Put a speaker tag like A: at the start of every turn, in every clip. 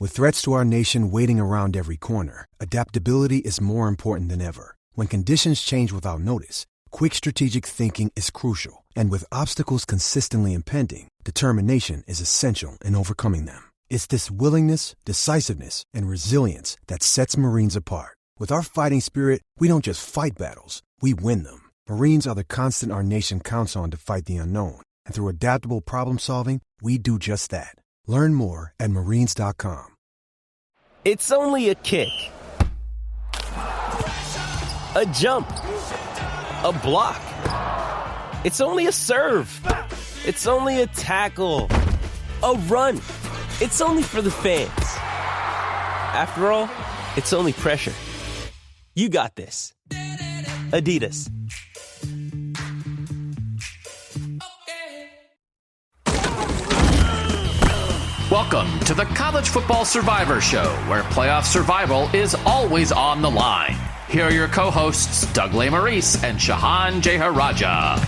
A: With threats to our nation waiting around every corner, adaptability is more important than ever. When conditions change without notice, quick strategic thinking is crucial. And with obstacles consistently impending, determination is essential in overcoming them. It's this willingness, decisiveness, and resilience that sets Marines apart. With our fighting spirit, we don't just fight battles, we win them. Marines are the constant our nation counts on to fight the unknown. And through adaptable problem solving, we do just that. Learn more at Marines.com.
B: It's only a kick, a jump, a block. It's only a serve. It's only a tackle, a run. It's only for the fans. After all, it's only pressure. You got this. Adidas.
C: Welcome to the College Football Survivor Show, where playoff survival is always on the line. Here are your co-hosts, Doug Lesmerises and Shehan Jeyarjah.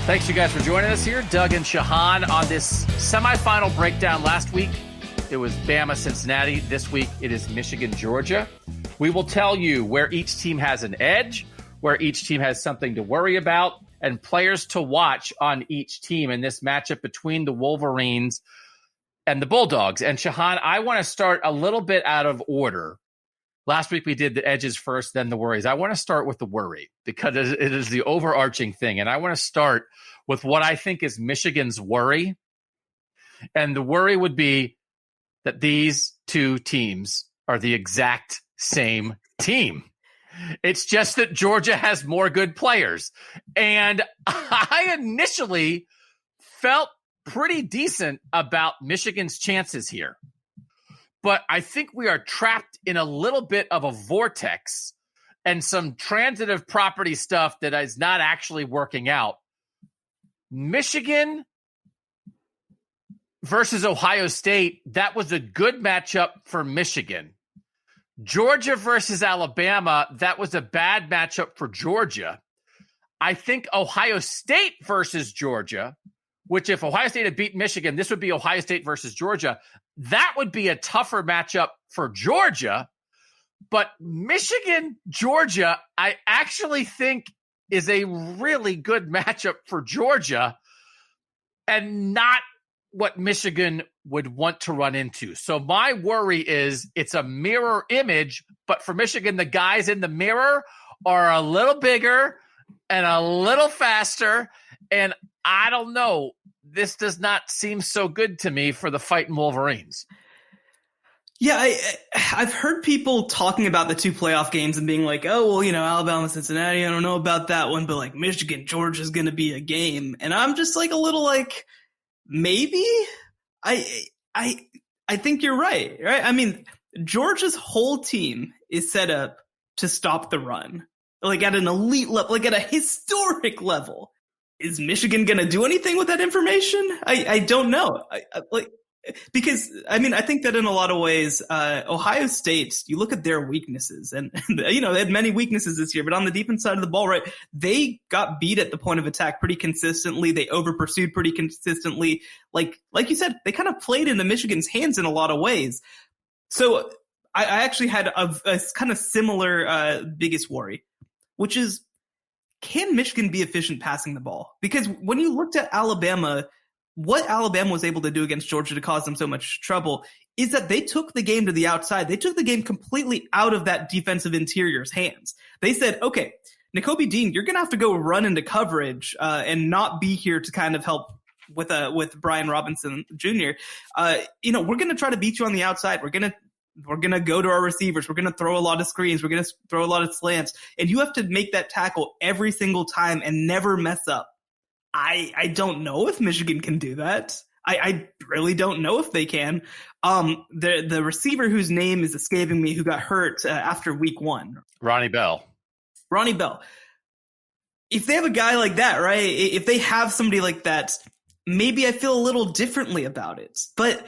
C: Thanks, you guys, for joining us here. Doug and Shehan on this semifinal breakdown. Last week, it was Bama, Cincinnati. This week, it is Michigan, Georgia. We will tell you where each team has an edge, where each team has something to worry about, and players to watch on each team in this matchup between the Wolverines and the Bulldogs. And Shehan, I want to start a little bit out of order. Last week we did the edges first, then the worries. I want to start with the worry because it is the overarching thing. And I want to start with what I think is Michigan's worry. And the worry would be that these two teams are the exact same team. It's just that Georgia has more good players. And I initially felt pretty decent about Michigan's chances here. But I think we are trapped in a little bit of a vortex and some transitive property stuff that is not actually working out. Michigan versus Ohio State, that was a good matchup for Michigan. Georgia versus Alabama, that was a bad matchup for Georgia. I think Ohio State versus Georgia, which if Ohio State had beaten Michigan, this would be Ohio State versus Georgia. That would be a tougher matchup for Georgia. But Michigan, Georgia, I actually think is a really good matchup for Georgia and not what Michigan would want to run into. So my worry is it's a mirror image, but for Michigan, the guys in the mirror are a little bigger and a little faster. And I don't know. This does not seem so good to me for the fighting Wolverines.
D: Yeah, I've heard people talking about the two playoff games and being like, oh, well, Alabama, Cincinnati, I don't know about that one, but like Michigan, Georgia is going to be a game. And I'm just like a little like, maybe? I think you're right? I mean, Georgia's whole team is set up to stop the run, like at an elite level, like at a historic level. Is Michigan going to do anything with that information? I don't know. Because I think that in a lot of ways, Ohio State, you look at their weaknesses and, they had many weaknesses this year, but on the defense side of the ball, right, they got beat at the point of attack pretty consistently. They over pursued pretty consistently. Like you said, they kind of played into Michigan's hands in a lot of ways. So I actually had a kind of similar biggest worry, which is, can Michigan be efficient passing the ball? Because when you looked at Alabama, what Alabama was able to do against Georgia to cause them so much trouble is that they took the game to the outside. They took the game completely out of that defensive interior's hands. They said, okay, Nakobe Dean, you're going to have to go run into coverage and not be here to kind of help with Brian Robinson Jr. We're going to try to beat you on the outside. We're going to go to our receivers. We're going to throw a lot of screens. We're going to throw a lot of slants. And you have to make that tackle every single time and never mess up. I don't know if Michigan can do that. I really don't know if they can. The receiver whose name is escaping me, who got hurt after week 1.
C: Ronnie Bell.
D: If they have a guy like that, right? If they have somebody like that, maybe I feel a little differently about it. But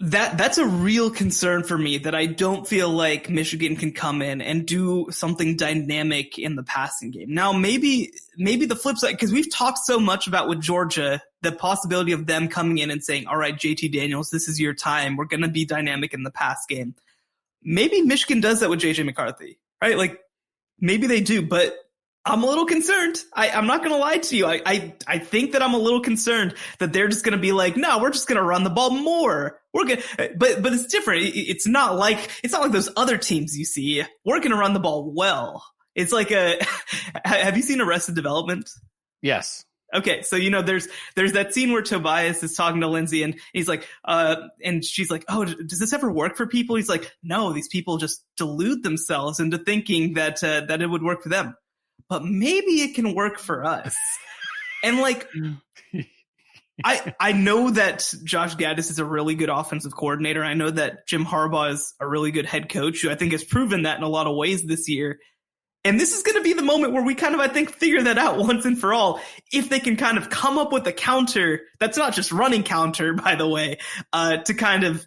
D: that's a real concern for me, that I don't feel like Michigan can come in and do something dynamic in the passing game. Now, maybe the flip side, because we've talked so much about with Georgia the possibility of them coming in and saying, all right, JT Daniels, this is your time. We're going to be dynamic in the pass game. Maybe Michigan does that with JJ McCarthy, right? Like maybe they do, but I'm a little concerned. I'm not going to lie to you. I think that I'm a little concerned that they're just going to be like, no, we're just going to run the ball more. We're going but it's different. It's not like those other teams you see. We're going to run the ball well. It's like have you seen Arrested Development?
C: Yes.
D: Okay, so there's that scene where Tobias is talking to Lindsay and he's like, and she's like, oh, does this ever work for people? He's like, no, these people just delude themselves into thinking that it would work for them. But maybe it can work for us. And like, I know that Josh Gattis is a really good offensive coordinator. I know that Jim Harbaugh is a really good head coach who I think has proven that in a lot of ways this year. And this is going to be the moment where we kind of, I think, figure that out once and for all. If they can kind of come up with a counter that's not just running counter, by the way, to kind of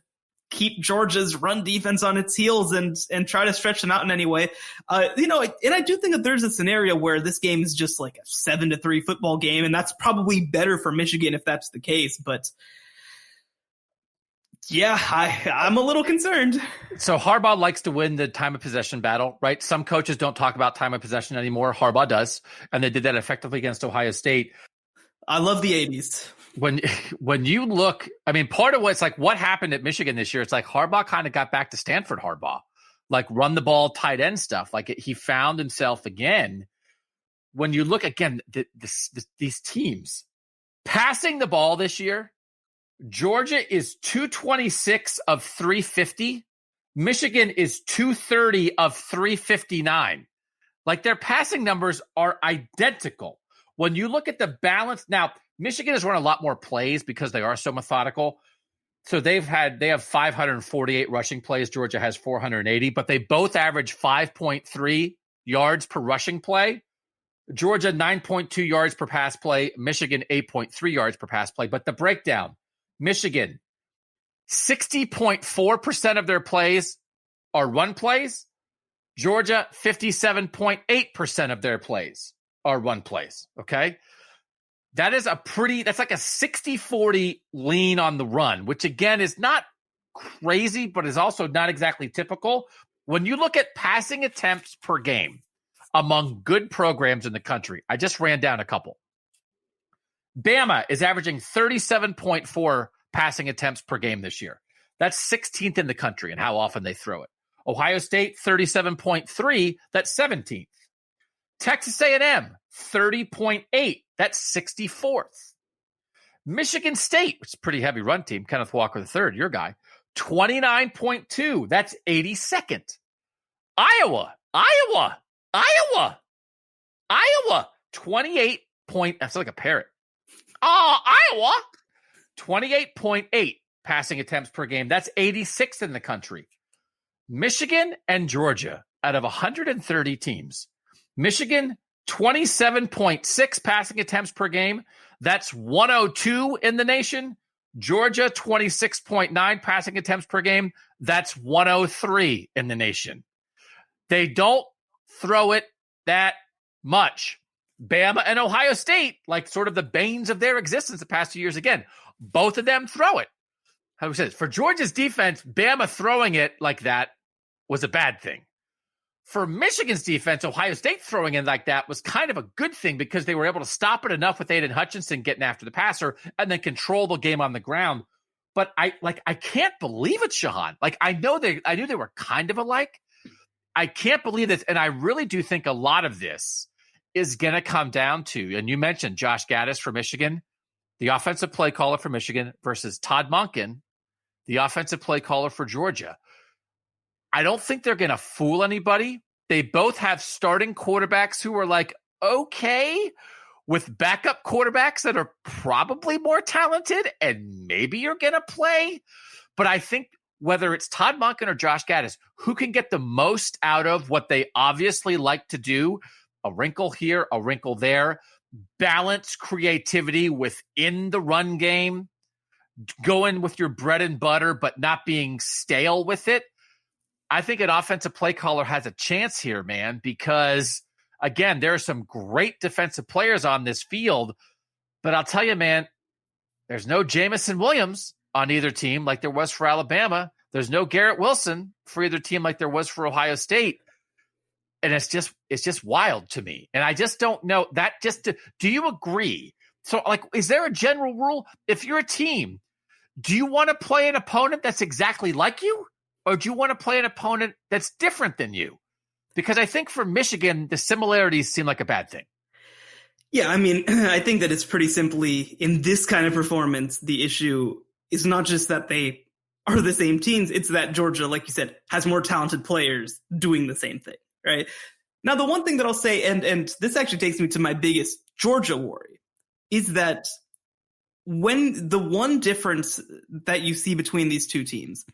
D: keep Georgia's run defense on its heels and try to stretch them out in any way. And I do think that there's a scenario where this game is just like a 7-3 football game, and that's probably better for Michigan if that's the case. But yeah, I'm a little concerned.
C: So Harbaugh likes to win the time of possession battle, right? Some coaches don't talk about time of possession anymore. Harbaugh does, and they did that effectively against Ohio State.
D: I love the 80s.
C: When you look, I mean, part of what's like what happened at Michigan this year, it's like Harbaugh kind of got back to Stanford Harbaugh, like run the ball, tight end stuff. Like he found himself again. When you look again, these teams passing the ball this year, Georgia is 226 of 350. Michigan is 230 of 359. Like their passing numbers are identical. When you look at the balance now, Michigan has run a lot more plays because they are so methodical. So they have 548 rushing plays. Georgia has 480, but they both average 5.3 yards per rushing play. Georgia, 9.2 yards per pass play. Michigan, 8.3 yards per pass play. But the breakdown, Michigan, 60.4% of their plays are run plays. Georgia, 57.8% of their plays are run plays. Okay. That's like a 60-40 lean on the run, which again is not crazy, but is also not exactly typical. When you look at passing attempts per game among good programs in the country, I just ran down a couple. Bama is averaging 37.4 passing attempts per game this year. That's 16th in the country in how often they throw it. Ohio State, 37.3, that's 17th. Texas A&M, 30.8. That's 64th. Michigan State, which is a pretty heavy run team, Kenneth Walker III, your guy, 29.2. That's 82nd. Iowa, 28 point. That's like a parrot. Iowa, 28.8 passing attempts per game. That's 86th in the country. Michigan and Georgia, out of 130 teams, Michigan, 27.6 passing attempts per game. That's 102 in the nation. Georgia, 26.9 passing attempts per game. That's 103 in the nation. They don't throw it that much. Bama and Ohio State, like sort of the banes of their existence the past 2 years, again, both of them throw it. How do we say this? For Georgia's defense, Bama throwing it like that was a bad thing. For Michigan's defense, Ohio State throwing in like that was kind of a good thing because they were able to stop it enough with Aidan Hutchinson getting after the passer and then control the game on the ground. But I can't believe it, Shehan. Like I knew they were kind of alike. I can't believe this, and I really do think a lot of this is going to come down to, and you mentioned Josh Gattis for Michigan, the offensive play caller for Michigan versus Todd Monken, the offensive play caller for Georgia. I don't think they're going to fool anybody. They both have starting quarterbacks who are like, okay, with backup quarterbacks that are probably more talented and maybe you're going to play. But I think whether it's Todd Monken or Josh Gattis, who can get the most out of what they obviously like to do, a wrinkle here, a wrinkle there, balance creativity within the run game, going with your bread and butter, but not being stale with it. I think an offensive play caller has a chance here, man, because, again, there are some great defensive players on this field. But I'll tell you, man, There's no Jamison Williams on either team like there was for Alabama. There's no Garrett Wilson for either team like there was for Ohio State. And it's just wild to me. And I just don't know that do you agree? So like, is there a general rule? If you're a team, do you want to play an opponent that's exactly like you? Or do you want to play an opponent that's different than you? Because I think for Michigan, the similarities seem like a bad thing.
D: Yeah, I mean, I think that it's pretty simply, in this kind of performance, the issue is not just that they are the same teams, it's that Georgia, like you said, has more talented players doing the same thing, right? Now, the one thing that I'll say, and this actually takes me to my biggest Georgia worry, is that when the one difference that you see between these two teams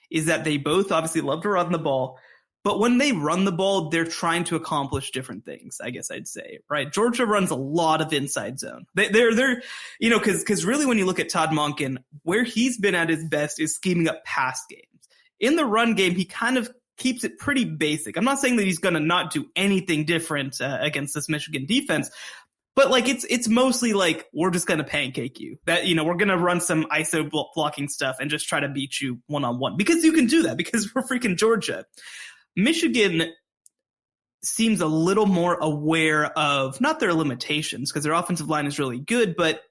D: is that they both obviously love to run the ball, but when they run the ball, they're trying to accomplish different things, I guess I'd say, right? Georgia runs a lot of inside zone. They're you know, because really when you look at Todd Monken, where he's been at his best is scheming up pass games. In the run game, he kind of keeps it pretty basic. I'm not saying that he's going to not do anything different against this Michigan defense, but like it's mostly like, we're just going to pancake you. That, you know, we're going to run some ISO blocking stuff and just try to beat you one-on-one. Because you can do that, because we're freaking Georgia. Michigan seems a little more aware of not their limitations, because their offensive line is really good, but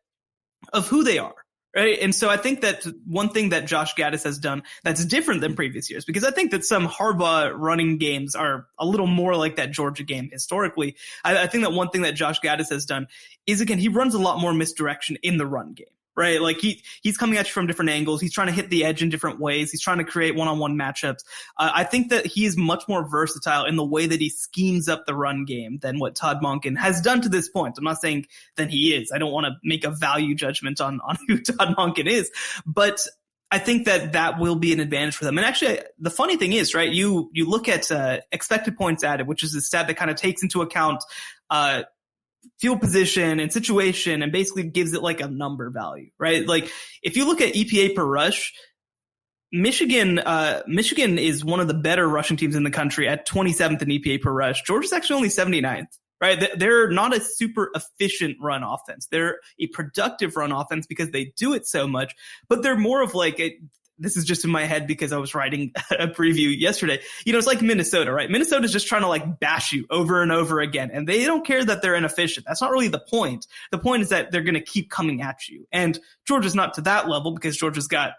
D: of who they are, right? And so I think that one thing that Josh Gattis has done that's different than previous years, because I think that some Harbaugh running games are a little more like that Georgia game historically. I think that one thing that Josh Gattis has done is, again, he runs a lot more misdirection in the run game. Right, like he's coming at you from different angles. He's trying to hit the edge in different ways. He's trying to create one-on-one matchups. I think that he is much more versatile in the way that he schemes up the run game than what Todd Monken has done to this point. I'm not saying that he is. I don't want to make a value judgment on who Todd Monken is, but I think that will be an advantage for them. And actually, the funny thing is, right, you look at expected points added, which is a stat that kind of takes into account field position and situation and basically gives it like a number value, right? Like if you look at EPA per rush, Michigan is one of the better rushing teams in the country at 27th in EPA per rush. Georgia's actually only 79th, right? They're not a super efficient run offense. They're a productive run offense because they do it so much, but they're more of like this is just in my head because I was writing a preview yesterday. You know, it's like Minnesota, right? Minnesota's just trying to like bash you over and over again, and they don't care that they're inefficient. That's not really the point. The point is that they're going to keep coming at you. And Georgia's not to that level because Georgia's got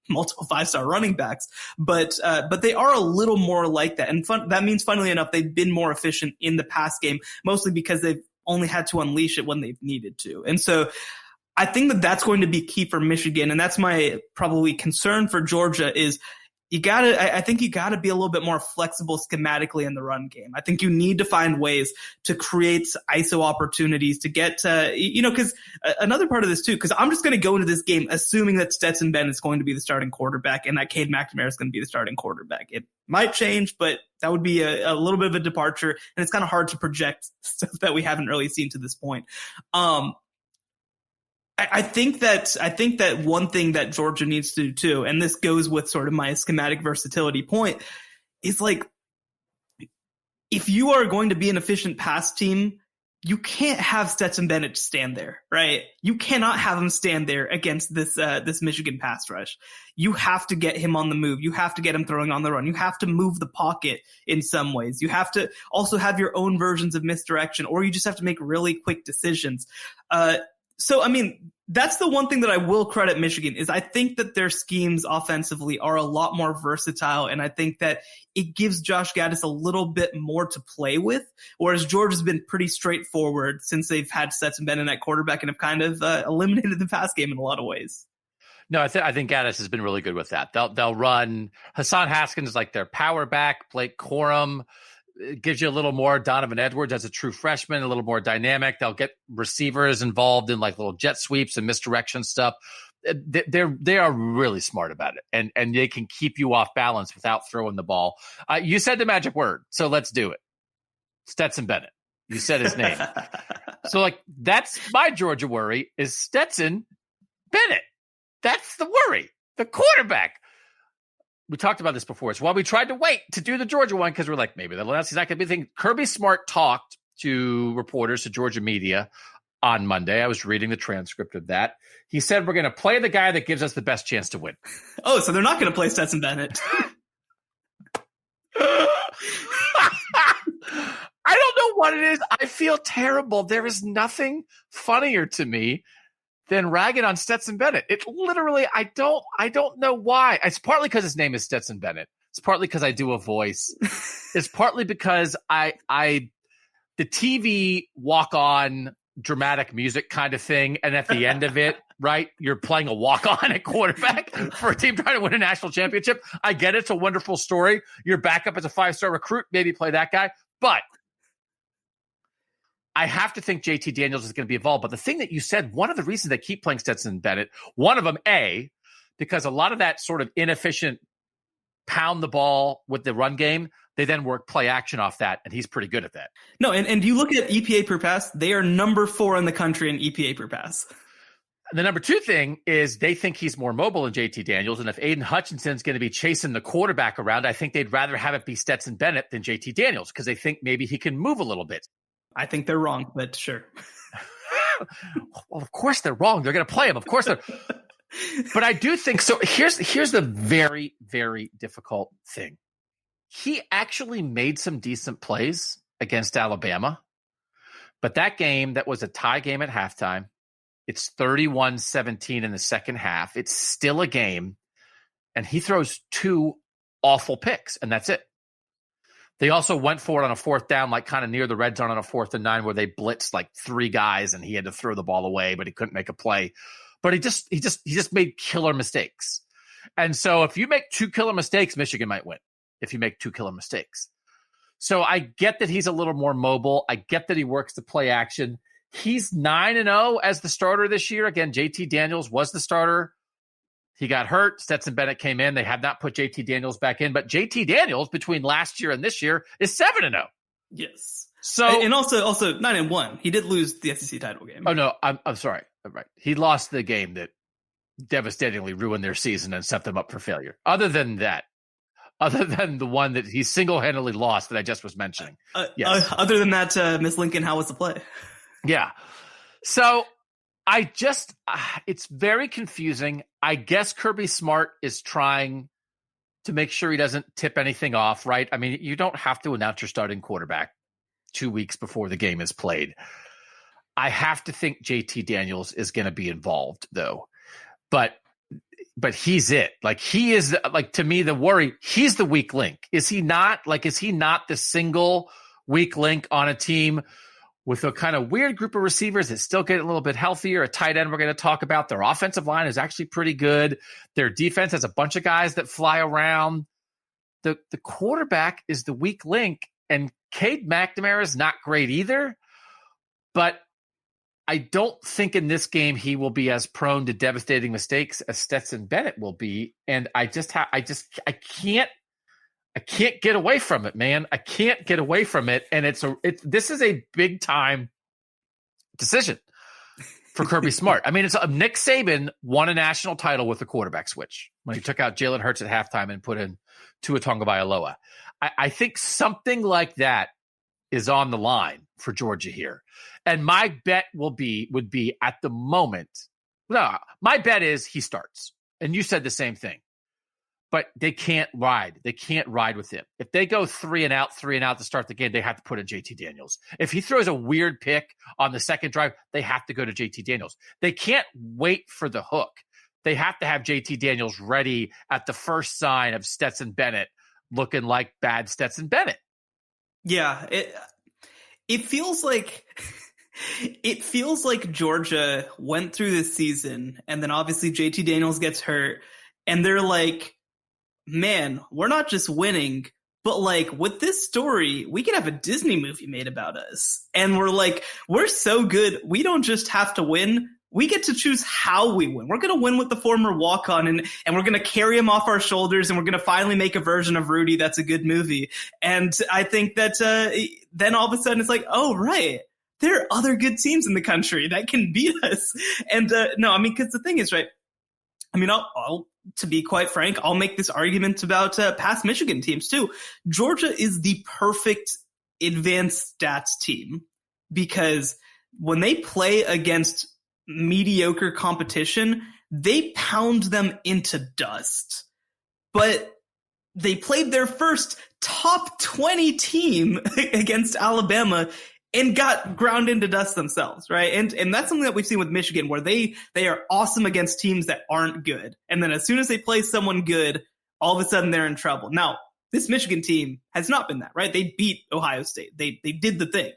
D: multiple 5-star running backs, but they are a little more like that. And that means, funnily enough, they've been more efficient in the pass game, mostly because they've only had to unleash it when they've needed to. And so I think that that's going to be key for Michigan, and that's my probably concern for Georgia is I think you gotta be a little bit more flexible schematically in the run game. I think you need to find ways to create ISO opportunities to get because another part of this too, because I'm just going to go into this game assuming that Stetson Bennett is going to be the starting quarterback and that Cade McNamara is going to be the starting quarterback. It might change, but that would be a little bit of a departure, and it's kind of hard to project stuff that we haven't really seen to this point. I think that one thing that Georgia needs to do too, and this goes with sort of my schematic versatility point, is like, if you are going to be an efficient pass team, you can't have Stetson Bennett stand there, right? You cannot have him stand there against this Michigan pass rush. You have to get him on the move. You have to get him throwing on the run. You have to move the pocket in some ways. You have to also have your own versions of misdirection, or you just have to make really quick decisions. So, I mean, that's the one thing that I will credit Michigan is I think that their schemes offensively are a lot more versatile, and I think that it gives Josh Gattis a little bit more to play with, whereas Georgia's been pretty straightforward since they've had Stetson Bennett at quarterback and have kind of eliminated the pass game in a lot of ways.
C: No, I think Gattis has been really good with that. They'll run Hassan Haskins like their power back, Blake Corum. It gives you a little more Donovan Edwards as a true freshman, a little more dynamic. They'll get receivers involved in like little jet sweeps and misdirection stuff. They are really smart about it, and they can keep you off balance without throwing the ball. You said the magic word, so let's do it. Stetson Bennett. You said his name. So like that's my Georgia worry is Stetson Bennett. That's the worry. The quarterback. We talked about this before. It's why we tried to wait to do the Georgia one because we're like, maybe that's not going to be the thing. Kirby Smart talked to reporters, to Georgia media, on Monday. I was reading the transcript of that. He said, we're going to play the guy that gives us the best chance to win.
D: Oh, so they're not going to play Stetson Bennett.
C: I don't know what it is. I feel terrible. There is nothing funnier to me than ragging on Stetson Bennett. It literally, I don't know why. It's partly because his name is Stetson Bennett. It's partly because I do a voice. It's partly because the TV walk-on dramatic music kind of thing, and at the end of it, right, you're playing a walk-on at quarterback for a team trying to win a national championship. I get it. It's a wonderful story. Your backup as a 5-star recruit, maybe play that guy. But I have to think JT Daniels is going to be involved. But the thing that you said, one of the reasons they keep playing Stetson Bennett, one of them, because a lot of that sort of inefficient pound the ball with the run game, they then work play action off that, and he's pretty good at that.
D: No, and you look at EPA per pass, they are number 4 in the country in EPA per pass.
C: The number 2 thing is they think he's more mobile than JT Daniels, and if Aidan Hutchinson's going to be chasing the quarterback around, I think they'd rather have it be Stetson Bennett than JT Daniels because they think maybe he can move a little bit.
D: I think they're wrong, but sure.
C: Well, of course they're wrong. They're going to play him. Of course they're. But I do think so. Here's the very, very difficult thing. He actually made some decent plays against Alabama, but that game that was a tie game at halftime, it's 31-17 in the second half. It's still a game, and he throws 2 awful picks, and that's it. They also went for it on a 4th down, like kind of near the red zone on a 4th and 9, where they blitzed like 3 guys, and he had to throw the ball away, but he couldn't make a play. But he just made killer mistakes. And so if you make 2 killer mistakes, Michigan might win. If you make 2 killer mistakes. So I get that he's a little more mobile. I get that he works the play action. He's 9-0 as the starter this year. Again, JT Daniels was the starter. He got hurt. Stetson Bennett came in. They have not put JT Daniels back in, but JT Daniels between last year and this year is 7-0.
D: Yes.
C: So
D: and also 9-1. He did lose the SEC title game.
C: Oh no, I'm sorry. I'm right. He lost the game that devastatingly ruined their season and set them up for failure. Other than the one that he single-handedly lost that I just was mentioning. Yes.
D: Other than that, Miss Lincoln, how was the play?
C: Yeah. So it's very confusing. I guess Kirby Smart is trying to make sure he doesn't tip anything off, right? I mean, you don't have to announce your starting quarterback 2 weeks before the game is played. I have to think JT Daniels is going to be involved, though. But he's it. Like, he is, like, to me, the worry, he's the weak link. Is he not? Like, is he not the single weak link on a team with a kind of weird group of receivers that's still getting a little bit healthier? A tight end we're going to talk about. Their offensive line is actually pretty good. Their defense has a bunch of guys that fly around. The quarterback is the weak link, and Cade McNamara is not great either. But I don't think in this game he will be as prone to devastating mistakes as Stetson Bennett will be. And I can't get away from it, man. I can't get away from it. And this is a big time decision for Kirby Smart. I mean, Nick Saban won a national title with a quarterback switch when he took out Jalen Hurts at halftime and put in Tua Tagovailoa. I think something like that is on the line for Georgia here. And my bet would be at the moment. No, my bet is he starts. And you said the same thing. But they can't ride. They can't ride with him. If they go 3 and out to start the game, they have to put in JT Daniels. If he throws a weird pick on the second drive, they have to go to JT Daniels. They can't wait for the hook. They have to have JT Daniels ready at the first sign of Stetson Bennett looking like bad Stetson Bennett.
D: Yeah, it feels like Georgia went through this season, and then obviously JT Daniels gets hurt, and they're like, man, we're not just winning, but like with this story, we could have a Disney movie made about us. And we're like, we're so good. We don't just have to win. We get to choose how we win. We're going to win with the former walk-on, and we're going to carry him off our shoulders, and we're going to finally make a version of Rudy that's a good movie. And I think that then all of a sudden it's like, oh, right, there are other good teams in the country that can beat us. And no, I mean, because the thing is, right, I mean, I'll to be quite frank, I'll make this argument about past Michigan teams too. Georgia is the perfect advanced stats team because when they play against mediocre competition, they pound them into dust. But they played their first top 20 team against Alabama and got ground into dust themselves, right? And that's something that we've seen with Michigan, where they are awesome against teams that aren't good. And then as soon as they play someone good, all of a sudden they're in trouble. Now, this Michigan team has not been that, right? They beat Ohio State. They did the thing.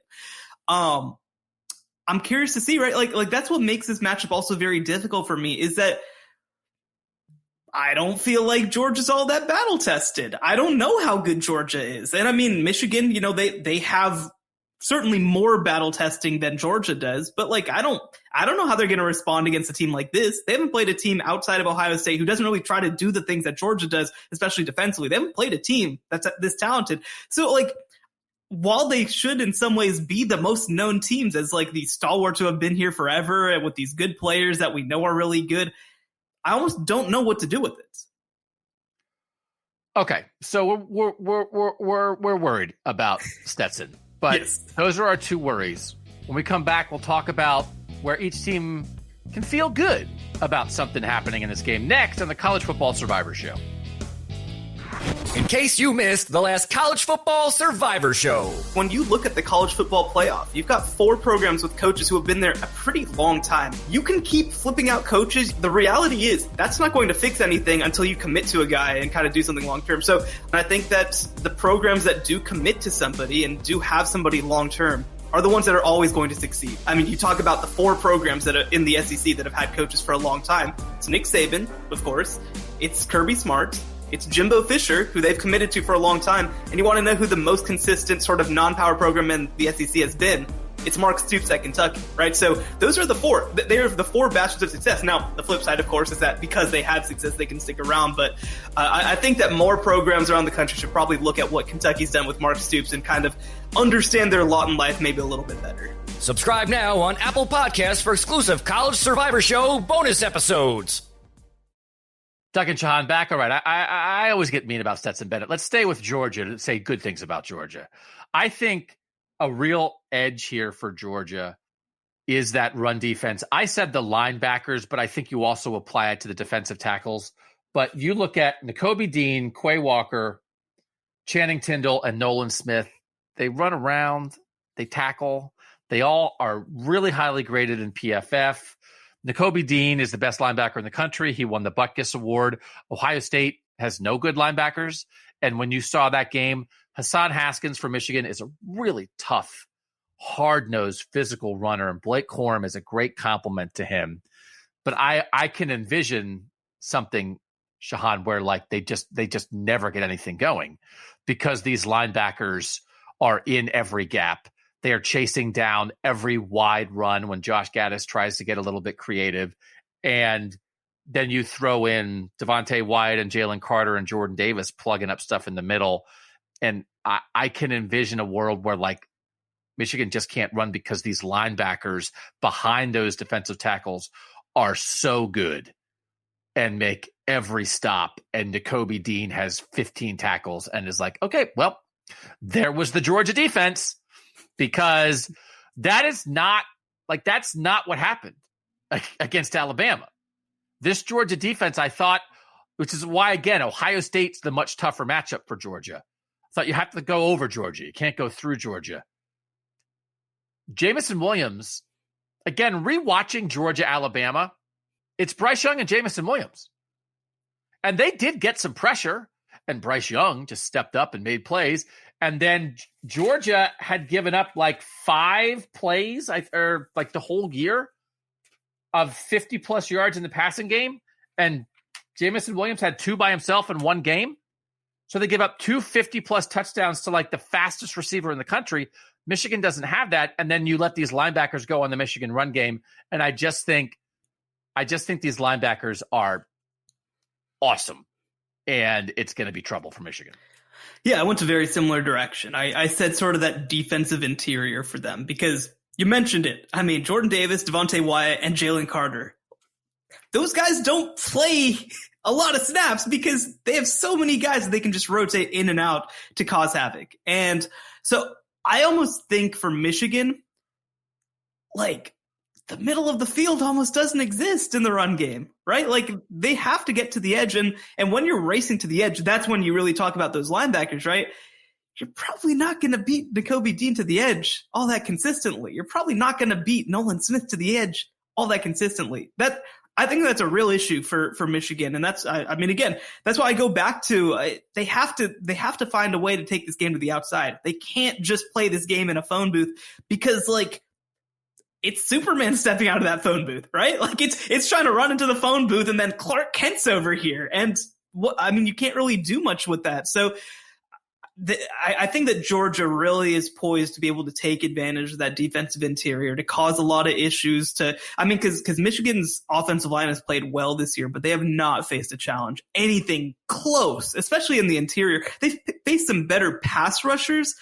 D: I'm curious to see, right? Like that's what makes this matchup also very difficult for me, is that I don't feel like Georgia's all that battle tested. I don't know how good Georgia is. And I mean, Michigan, they have certainly more battle testing than Georgia does, but like, I don't know how they're going to respond against a team like this. They haven't played a team outside of Ohio State who doesn't really try to do the things that Georgia does, especially defensively. They haven't played a team that's this talented. So like, while they should in some ways be the most known teams as like these stalwarts who have been here forever and with these good players that we know are really good, I almost don't know what to do with it.
C: Okay, so we're worried about Stetson, but
D: yes.
C: Those are our two worries. When we come back, we'll talk about where each team can feel good about something happening in this game next on the College Football Survivor Show.
E: In case you missed the last College Football Survivor Show.
D: When you look at the college football playoff, you've got 4 programs with coaches who have been there a pretty long time. You can keep flipping out coaches. The reality is that's not going to fix anything until you commit to a guy and kind of do something long term. So I think that the programs that do commit to somebody and do have somebody long term are the ones that are always going to succeed. I mean, you talk about the 4 programs that are in the SEC that have had coaches for a long time. It's Nick Saban, of course. It's Kirby Smart. It's Jimbo Fisher, who they've committed to for a long time. And you want to know who the most consistent sort of non-power program in the SEC has been? It's Mark Stoops at Kentucky, right? So those are the 4. They are the 4 bastions of success. Now, the flip side, of course, is that because they had success, they can stick around. But I think that more programs around the country should probably look at what Kentucky's done with Mark Stoops and kind of understand their lot in life maybe a little bit better.
E: Subscribe now on Apple Podcasts for exclusive College Survivor Show bonus episodes.
C: Doug and Shehan back. All right. I always get mean about Stetson Bennett. Let's stay with Georgia to say good things about Georgia. I think a real edge here for Georgia is that run defense. I said the linebackers, but I think you also apply it to the defensive tackles. But you look at Nakobe Dean, Quay Walker, Channing Tindall, and Nolan Smith. They run around. They tackle. They all are really highly graded in PFF. Nakobe Dean is the best linebacker in the country. He won the Butkus Award. Ohio State has no good linebackers. And when you saw that game, Hassan Haskins from Michigan is a really tough, hard-nosed, physical runner. And Blake Corum is a great compliment to him. But I can envision something, Shehan, where like they just never get anything going because these linebackers are in every gap. They are chasing down every wide run when Josh Gattis tries to get a little bit creative. And then you throw in Devontae Wyatt and Jalen Carter and Jordan Davis plugging up stuff in the middle. And I can envision a world where like Michigan just can't run because these linebackers behind those defensive tackles are so good and make every stop. And Nakobe Dean has 15 tackles and is like, okay, well, there was the Georgia defense. Because that's not what happened against Alabama. This Georgia defense, I thought, which is why, again, Ohio State's the much tougher matchup for Georgia. I thought you have to go over Georgia. You can't go through Georgia. Jamison Williams, again, rewatching Georgia-Alabama, it's Bryce Young and Jamison Williams. And they did get some pressure, and Bryce Young just stepped up and made plays. And then Georgia had given up like 5 plays, or like the whole year of 50-plus yards in the passing game. And Jamison Williams had 2 by himself in one game. So they give up 2 50-plus touchdowns to like the fastest receiver in the country. Michigan doesn't have that. And then you let these linebackers go on the Michigan run game. And I just think these linebackers are awesome. And it's going to be trouble for Michigan.
D: Yeah, I went a very similar direction. I said sort of that defensive interior for them because you mentioned it. I mean, Jordan Davis, Devontae Wyatt, and Jalen Carter. Those guys don't play a lot of snaps because they have so many guys that they can just rotate in and out to cause havoc. And so I almost think for Michigan, like the middle of the field almost doesn't exist in the run game, right? Like they have to get to the edge. And when you're racing to the edge, that's when you really talk about those linebackers, right? You're probably not going to beat Nakobe Dean to the edge all that consistently. You're probably not going to beat Nolan Smith to the edge all that consistently. I think that's a real issue for Michigan. And that's, I mean, again, that's why I go back to, they have to find a way to take this game to the outside. They can't just play this game in a phone booth because like, it's Superman stepping out of that phone booth, right? Like it's trying to run into the phone booth and then Clark Kent's over here. And you can't really do much with that. So I think that Georgia really is poised to be able to take advantage of that defensive interior to cause a lot of issues because Michigan's offensive line has played well this year, but they have not faced a challenge, anything close, especially in the interior. They've faced some better pass rushers,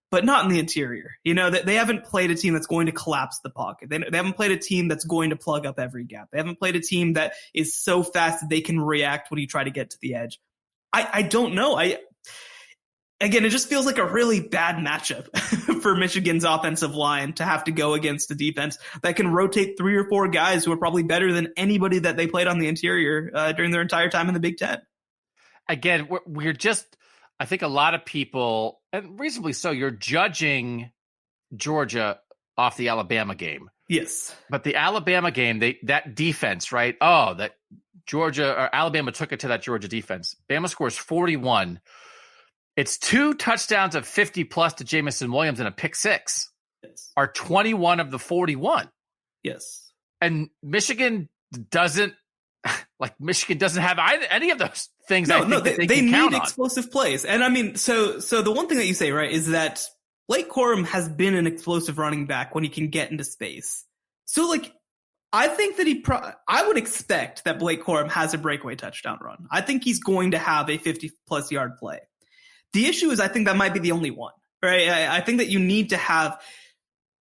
D: but not in the interior. You know, they haven't played a team that's going to collapse the pocket. They haven't played a team that's going to plug up every gap. They haven't played a team that is so fast that they can react when you try to get to the edge. I don't know. Again, it just feels like a really bad matchup for Michigan's offensive line to have to go against a defense that can rotate 3 or 4 guys who are probably better than anybody that they played on the interior during their entire time in the Big Ten.
C: Again, we're just, I think a lot of people, and reasonably so, you're judging Georgia off the Alabama game.
D: Yes.
C: But the Alabama game, that defense, right? Oh, that Georgia or Alabama took it to that Georgia defense. Bama scores 41. It's 2 touchdowns of 50 plus to Jamison Williams and a pick 6 are 21 of the 41.
D: Yes.
C: And Michigan doesn't have any of those things. They
D: need explosive plays. And I mean, so the one thing that you say, right, is that Blake Corum has been an explosive running back when he can get into space. So like, I think that I would expect that Blake Corum has a breakaway touchdown run. I think he's going to have a 50 plus yard play. The issue is I think that might be the only one, right? I think that you need to have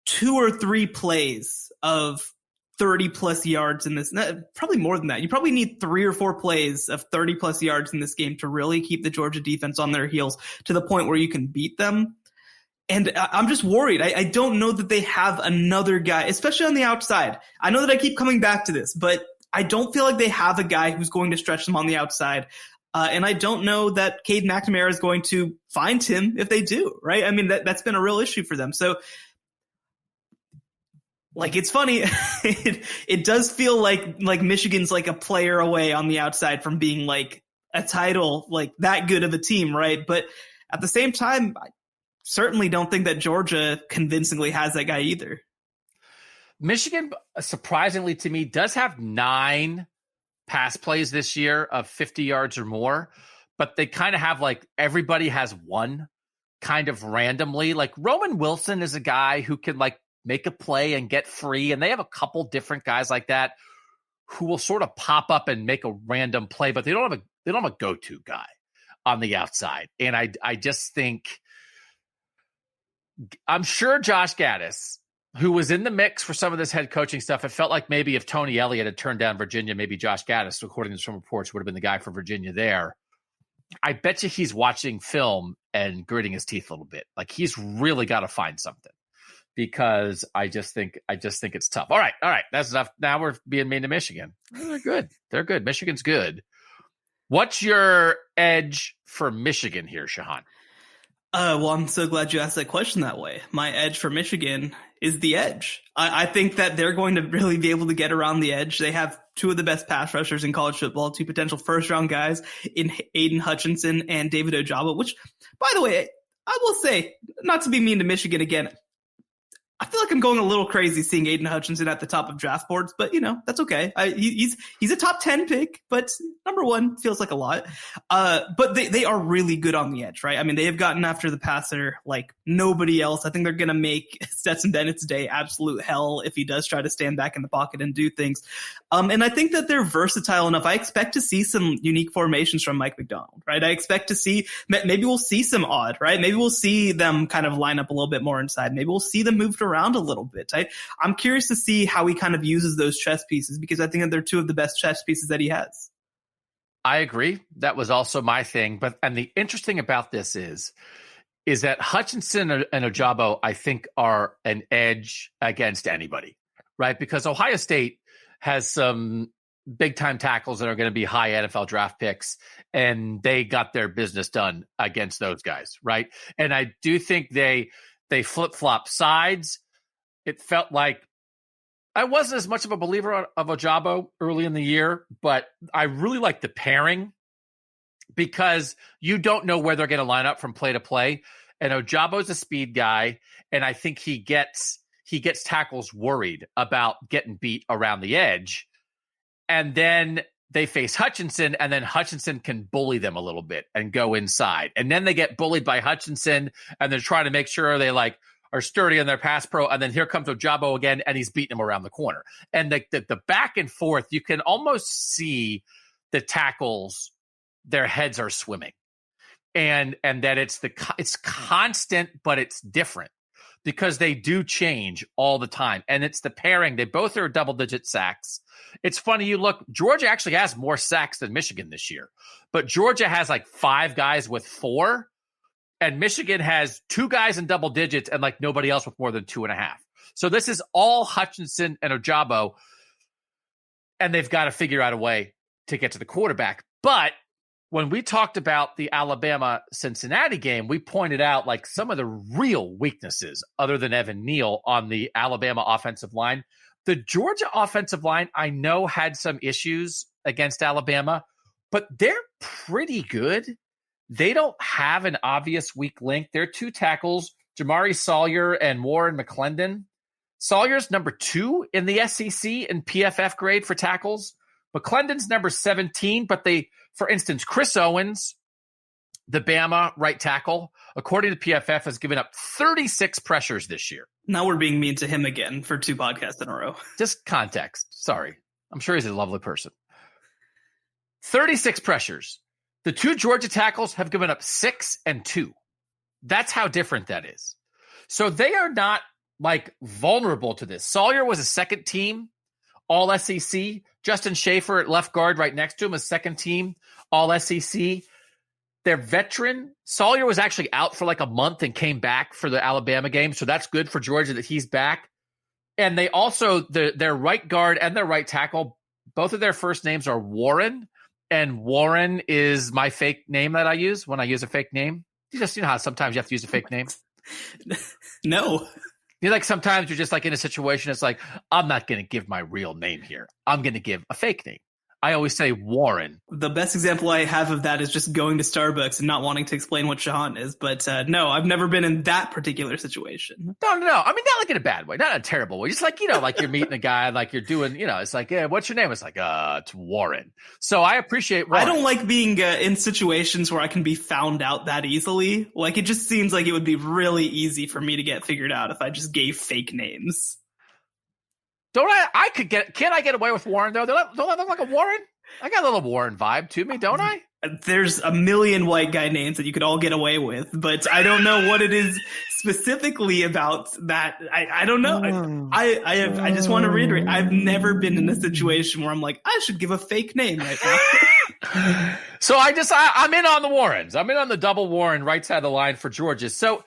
D: 2 or 3 plays of 30 plus yards in this, probably more than that. You probably need 3 or 4 plays of 30 plus yards in this game to really keep the Georgia defense on their heels to the point where you can beat them. And I'm just worried. I don't know that they have another guy, especially on the outside. I know that I keep coming back to this, but I don't feel like they have a guy who's going to stretch them on the outside. And I don't know that Cade McNamara is going to find him if they do, right? I mean, that's been a real issue for them. So, like, it's funny. It does feel like Michigan's like a player away on the outside from being like a title, like that good of a team, right? But at the same time, I certainly don't think that Georgia convincingly has that guy either.
C: Michigan, surprisingly to me, does have 9 pass plays this year of 50 yards or more, but they kind of have like everybody has one kind of randomly. Like Roman Wilson is a guy who can like make a play and get free, and they have a couple different guys like that who will sort of pop up and make a random play, but they don't have a go-to guy on the outside. And I just think, I'm sure Josh Gattis, who was in the mix for some of this head coaching stuff, it felt like maybe if Tony Elliott had turned down Virginia, maybe Josh Gattis, according to some reports, would have been the guy for Virginia there. I bet you he's watching film and gritting his teeth a little bit. Like he's really got to find something, because I just think it's tough. All right. That's enough. Now we're being mean to Michigan. They're good. Michigan's good. What's your edge for Michigan here, Shehan?
D: Well, I'm so glad you asked that question that way. My edge for Michigan is the edge. I think that they're going to really be able to get around the edge. They have 2 of the best pass rushers in college football, 2 potential first-round guys in Aidan Hutchinson and David Ojabo, which, by the way, I will say, not to be mean to Michigan again, I feel like I'm going a little crazy seeing Aidan Hutchinson at the top of draft boards, but that's okay. He's a top 10 pick, but number 1 feels like a lot. But they are really good on the edge, right? I mean, they have gotten after the passer like nobody else. I think they're going to make Stetson Bennett's day absolute hell if he does try to stand back in the pocket and do things. And I think that they're versatile enough. I expect to see some unique formations from Mike McDonald, right? I expect to see, maybe we'll see some odd, right? Maybe we'll see them kind of line up a little bit more inside. Maybe we'll see them moved around a little bit. I'm curious to see how he kind of uses those chess pieces, because I think that they're 2 of the best chess pieces that he has.
C: I agree. That was also my thing. And the interesting about this is is that Hutchinson and Ojabo, I think, are an edge against anybody, right? Because Ohio State has some big-time tackles that are going to be high NFL draft picks, and they got their business done against those guys, right? And I do think they flip-flop sides. It felt like I wasn't as much of a believer of Ojabo early in the year, but I really like the pairing because you don't know where they're going to line up from play to play. And Ojabo's a speed guy, and I think he gets tackles worried about getting beat around the edge. And then they face Hutchinson, and then Hutchinson can bully them a little bit and go inside. And then they get bullied by Hutchinson, and they're trying to make sure they are sturdy in their pass pro. And then here comes Ojabo again, and he's beating them around the corner. And the back and forth, you can almost see the tackles, their heads are swimming. And that it's constant, but it's different because they do change all the time. And it's the pairing. They both are double-digit sacks. It's funny, you look, Georgia actually has more sacks than Michigan this year. But Georgia has 5 guys with 4, and Michigan has 2 guys in double digits and nobody else with more than 2.5. So this is all Hutchinson and Ojabo, and they've got to figure out a way to get to the quarterback. But when we talked about the Alabama-Cincinnati game, we pointed out some of the real weaknesses other than Evan Neal on the Alabama offensive line. The Georgia offensive line, I know, had some issues against Alabama, but they're pretty good. They don't have an obvious weak link. Their 2 tackles, Jamari Sawyer and Warren McClendon. Sawyer's number 2 in the SEC in PFF grade for tackles. McClendon's number 17, but for instance, Chris Owens, the Bama right tackle, according to PFF, has given up 36 pressures this year.
D: Now we're being mean to him again for 2 podcasts in a row.
C: Just context. Sorry. I'm sure he's a lovely person. 36 pressures. The 2 Georgia tackles have given up 6 and 2. That's how different that is. So they are not vulnerable to this. Sawyer was a second team All SEC. Justin Schaefer at left guard right next to him, a second team All SEC. Their veteran, Sawyer, was actually out for a month and came back for the Alabama game. So that's good for Georgia that he's back. And they also, their right guard and their right tackle, both of their first names are Warren. And Warren is my fake name that I use when I use a fake name. You know how sometimes you have to use a fake name?
D: No.
C: Sometimes you're just in a situation, it's I'm not going to give my real name here. I'm going to give a fake name. I always say Warren.
D: The best example I have of that is just going to Starbucks and not wanting to explain what Shehan is. But no, I've never been in that particular situation.
C: No. I mean, not in a bad way, not a terrible way. Just you're meeting a guy, you're doing, it's yeah, what's your name? It's it's Warren. So I appreciate Warren.
D: I don't like being in situations where I can be found out that easily. It just seems like it would be really easy for me to get figured out if I just gave fake names.
C: Don't can I get away with Warren though? Don't I look like a Warren? I got a little Warren vibe to me, don't I?
D: There's a million white guy names that you could all get away with, but I don't know what it is specifically about that. I don't know. I just want to reiterate. I've never been in a situation where I'm I should give a fake name right now.
C: So I'm in on the Warrens. I'm in on the double Warren right side of the line for Georgia. So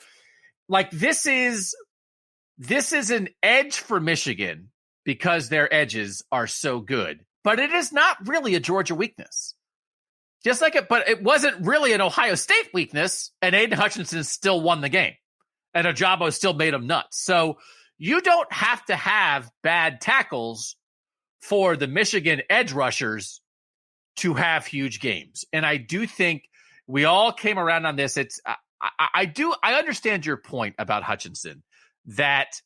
C: this is an edge for Michigan, because their edges are so good. But it is not really a Georgia weakness. But it wasn't really an Ohio State weakness, and Aidan Hutchinson still won the game. And Ojabo still made him nuts. So you don't have to have bad tackles for the Michigan edge rushers to have huge games. And I do think we all came around on this. I understand your point about Hutchinson that,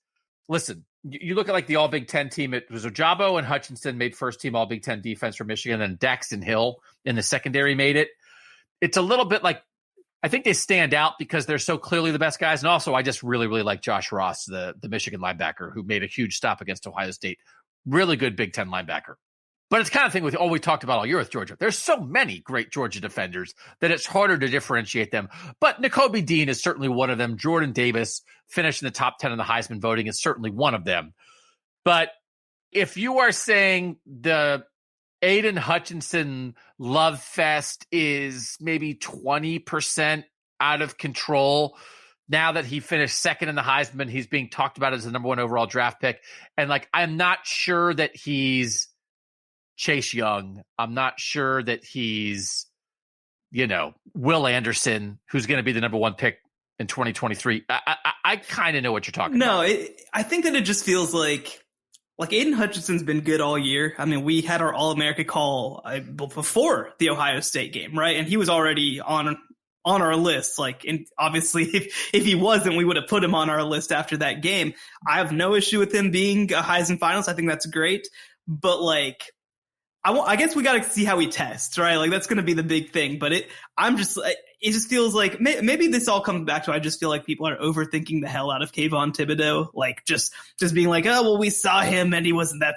C: listen, you look at the All Big Ten team. It was Ojabo and Hutchinson made first team All Big Ten defense for Michigan, and Dax Hill in the secondary made it. It's a little bit I think they stand out because they're so clearly the best guys. And also, I just really, really like Josh Ross, the Michigan linebacker who made a huge stop against Ohio State. Really good Big Ten linebacker. But it's kind of thing with all we talked about all year with Georgia. There's so many great Georgia defenders that it's harder to differentiate them. But Nakobe Dean is certainly one of them. Jordan Davis, finished in the top 10 in the Heisman voting, is certainly one of them. But if you are saying the Aidan Hutchinson love fest is maybe 20% out of control. Now that he finished second in the Heisman, he's being talked about as the number 1 overall draft pick. And like, I'm not sure that he's Chase Young. I'm not sure that he's, Will Anderson, who's going to be the number 1 pick in 2023. I kind of know what you're talking about.
D: No, I think that it just feels like Aidan Hutchinson's been good all year. I mean, we had our All-America call before the Ohio State game, right? And he was already on our list. And obviously, if he wasn't, we would have put him on our list after that game. I have no issue with him being a Heisman finalist. I think that's great. But I guess we got to see how he tests, right? That's going to be the big thing. But it just feels like maybe this all comes back to, I just feel like people are overthinking the hell out of Kayvon Thibodeau. Just being like, oh, well, we saw him and he wasn't that,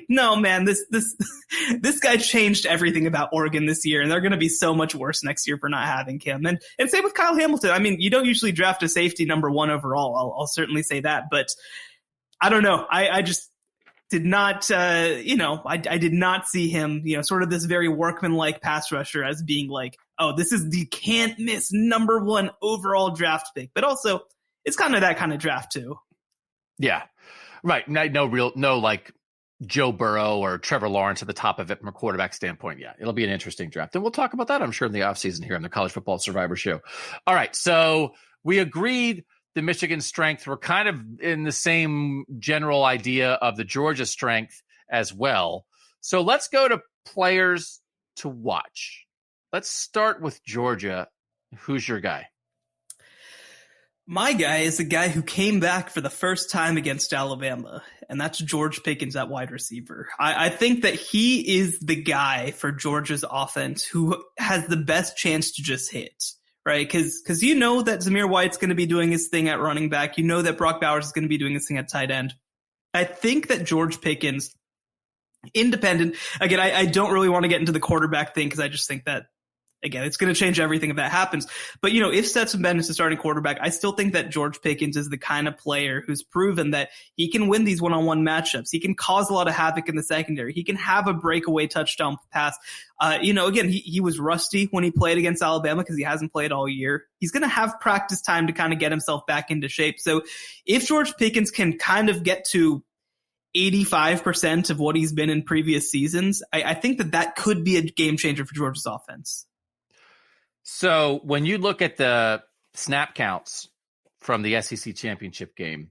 D: no, man, this guy changed everything about Oregon this year. And they're going to be so much worse next year for not having him. And same with Kyle Hamilton. I mean, you don't usually draft a safety number 1 overall. I'll certainly say that, but I don't know. I just did not, I did not see him, sort of this very workmanlike pass rusher as being like, oh, this is the can't miss number 1 overall draft pick. But also, it's kind of that kind of draft too. Yeah,
C: right. No, like Joe Burrow or Trevor Lawrence at the top of it from a quarterback standpoint. Yeah, it'll be an interesting draft. And we'll talk about that, I'm sure, in the offseason here on the College Football Survivor Show. All right, so we agreed the Michigan strength. We're kind of in the same general idea of the Georgia strength as well. So let's go to players to watch. Let's start with Georgia. Who's your guy?
D: My guy is a guy who came back for the first time against Alabama, and that's George Pickens at wide receiver. I think that he is the guy for Georgia's offense who has the best chance to just hit. Right, because that Zamir White's going to be doing his thing at running back. That Brock Bowers is going to be doing his thing at tight end. I think that George Pickens, independent, again, I don't really want to get into the quarterback thing because I just think that, again, it's going to change everything if that happens. But, if Stetson Bennett's the starting quarterback, I still think that George Pickens is the kind of player who's proven that he can win these one-on-one matchups. He can cause a lot of havoc in the secondary. He can have a breakaway touchdown pass. Again, he was rusty when he played against Alabama because he hasn't played all year. He's going to have practice time to kind of get himself back into shape. So if George Pickens can kind of get to 85% of what he's been in previous seasons, I think that could be a game changer for Georgia's offense.
C: So when you look at the snap counts from the SEC championship game,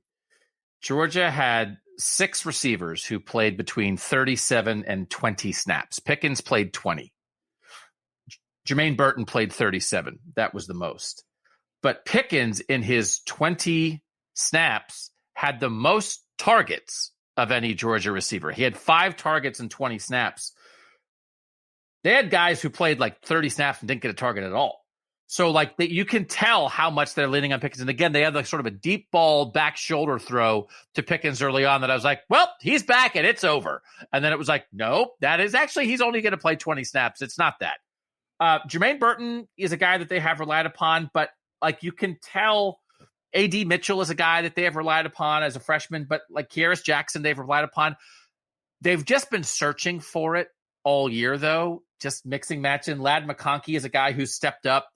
C: Georgia had 6 receivers who played between 37 and 20 snaps. Pickens played 20. Jermaine Burton played 37. That was the most. But Pickens, in his 20 snaps, had the most targets of any Georgia receiver. He had 5 targets and 20 snaps. They had guys who played 30 snaps and didn't get a target at all. So you can tell how much they're leaning on Pickens. And again, they had sort of a deep ball back shoulder throw to Pickens early on that I was like, well, he's back and it's over. And then it was like, no, that is actually, he's only going to play 20 snaps. It's not that. Jermaine Burton is a guy that they have relied upon, but you can tell A.D. Mitchell is a guy that they have relied upon as a freshman, but Kearis Jackson, they've relied upon. They've just been searching for it all year, though, just mixing, matching. Ladd McConkey is a guy who stepped up.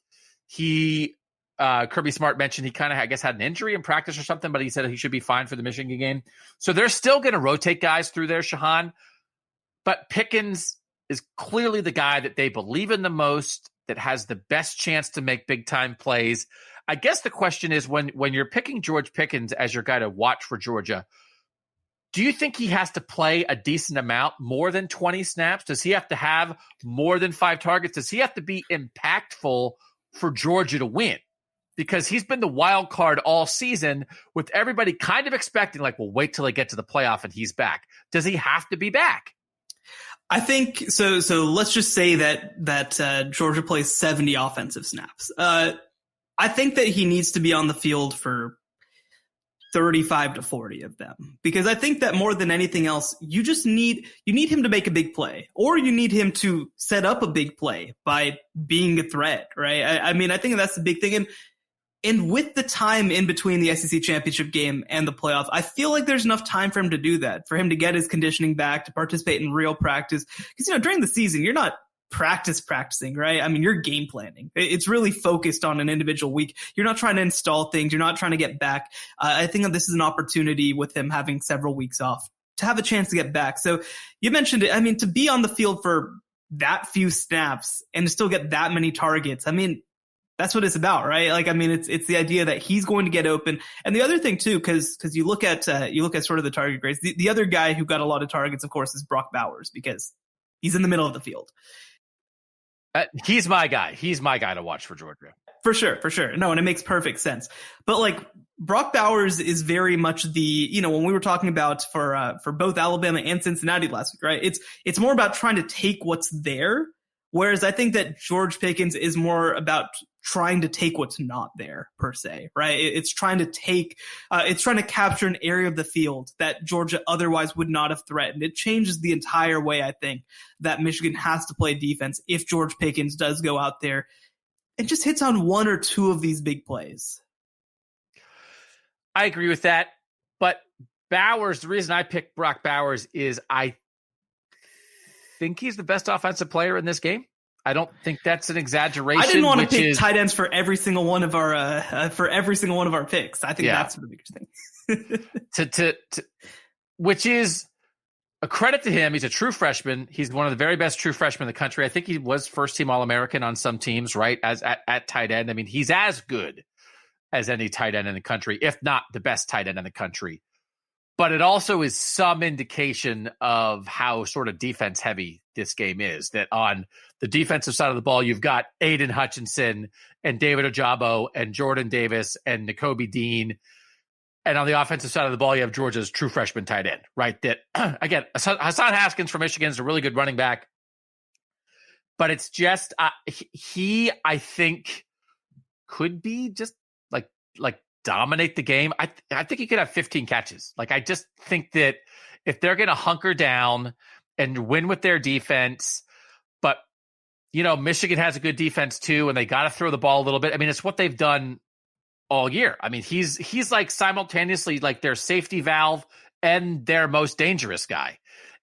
C: He, Kirby Smart mentioned he kind of, I guess, had an injury in practice or something, but he said he should be fine for the Michigan game. So they're still going to rotate guys through there, Shehan. But Pickens is clearly the guy that they believe in the most, that has the best chance to make big-time plays. I guess the question is, when you're picking George Pickens as your guy to watch for Georgia, do you think he has to play a decent amount, more than 20 snaps? Does he have to have more than 5 targets? Does he have to be impactful for Georgia to win? Because he's been the wild card all season, with everybody kind of expecting, we'll wait till they get to the playoff and he's back. Does he have to be back?
D: I think so. So let's just say that Georgia plays 70 offensive snaps. I think that he needs to be on the field for 35 to 40 of them, because I think that more than anything else, you need him to make a big play, or you need him to set up a big play by being a threat, right? I mean, I think that's the big thing. And with the time in between the SEC championship game and the playoffs, I feel like there's enough time for him to do that, for him to get his conditioning back, to participate in real practice. Because, during the season, you're not practicing, right? I mean, you're game planning. It's really focused on an individual week. You're not trying to install things. You're not trying to get back. I think that this is an opportunity with him having several weeks off to have a chance to get back. So you mentioned it. I mean, to be on the field for that few snaps and to still get that many targets, I mean, that's what it's about, right? Like, I mean, it's the idea that he's going to get open. And the other thing too, because you look at sort of the target grades. The other guy who got a lot of targets, of course, is Brock Bowers, because he's in the middle of the field.
F: He's my guy. He's my guy to watch for Georgia.
D: For sure. No, and it makes perfect sense. But like, Brock Bowers is very much the, when we were talking about for both Alabama and Cincinnati last week, right? It's more about trying to take what's there. Whereas I think that George Pickens is more about trying to take what's not there per se, right? It's trying to capture an area of the field that Georgia otherwise would not have threatened. It changes the entire way, I think, that Michigan has to play defense if George Pickens does go out there and just hits on one or two of these big plays.
F: I agree with that. But Bowers, the reason I picked Brock Bowers is I think he's the best offensive player in this game. I don't think that's an exaggeration.
D: I didn't want to pick tight ends for every single one of our picks. I think that's the biggest thing.
F: Which is a credit to him. He's a true freshman. He's one of the very best true freshmen in the country. I think he was first team All-American on some teams, right? At tight end. I mean, he's as good as any tight end in the country, if not the best tight end in the country. But it also is some indication of how sort of defense heavy this game is, that on the defensive side of the ball, you've got Aidan Hutchinson and David Ojabo and Jordan Davis and Nakobe Dean. And on the offensive side of the ball, you have Georgia's true freshman tight end, right? That, again, Hassan Haskins from Michigan is a really good running back. But it's just, he, I think, could be just like dominate the game. I think he could have 15 catches. Like, I just think that if they're going to hunker down and win with their defense, but, Michigan has a good defense too, and they got to throw the ball a little bit. I mean, it's what they've done all year. I mean, he's like simultaneously like their safety valve and their most dangerous guy.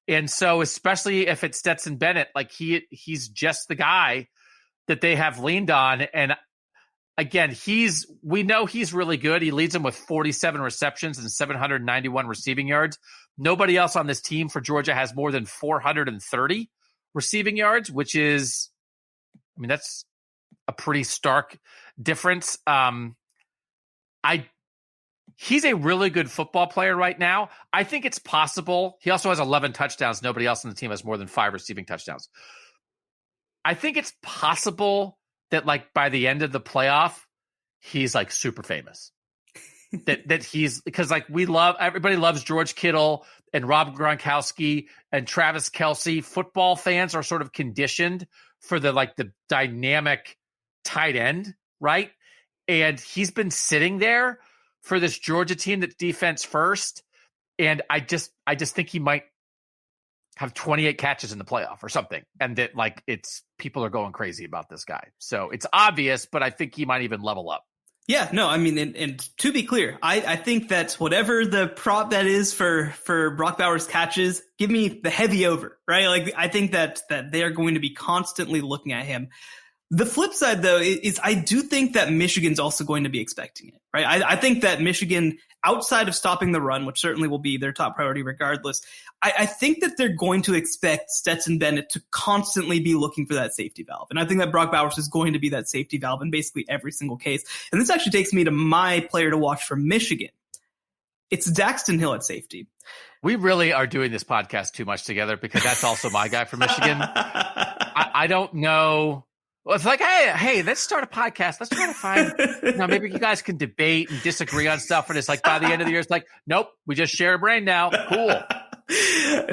F: And so, especially if it's Stetson Bennett, like he's just the guy that they have leaned on. And again, we know he's really good. He leads them with 47 receptions and 791 receiving yards. Nobody else on this team for Georgia has more than 430 receiving yards, which is, I mean, that's a pretty stark difference. He's a really good football player right now. I think it's possible. He also has 11 touchdowns. Nobody else on the team has more than 5 receiving touchdowns. I think it's possible that like by the end of the playoff, he's like super famous. that he's, because like everybody loves George Kittle and Rob Gronkowski and Travis Kelce. Football fans are sort of conditioned for the dynamic tight end, right? And he's been sitting there for this Georgia team that's defense first. And I just think he might have 28 catches in the playoff or something. And that like people are going crazy about this guy. So it's obvious, but I think he might even level up.
D: Yeah, no, I mean, and to be clear, I think that whatever the prop that is for Brock Bowers catches, give me the heavy over, right? Like, I think that they are going to be constantly looking at him. The flip side, though, is I do think that Michigan's also going to be expecting it, right? I think that Michigan, outside of stopping the run, which certainly will be their top priority regardless, I think that they're going to expect Stetson Bennett to constantly be looking for that safety valve. And I think that Brock Bowers is going to be that safety valve in basically every single case. And this actually takes me to my player to watch from Michigan. It's Dax Hill at safety.
F: We really are doing this podcast too much together because that's also my guy from Michigan. I don't know. Well, it's like, hey, let's start a podcast. Let's try to find, maybe you guys can debate and disagree on stuff. And it's like, by the end of the year, it's like, nope, we just share a brain now. Cool.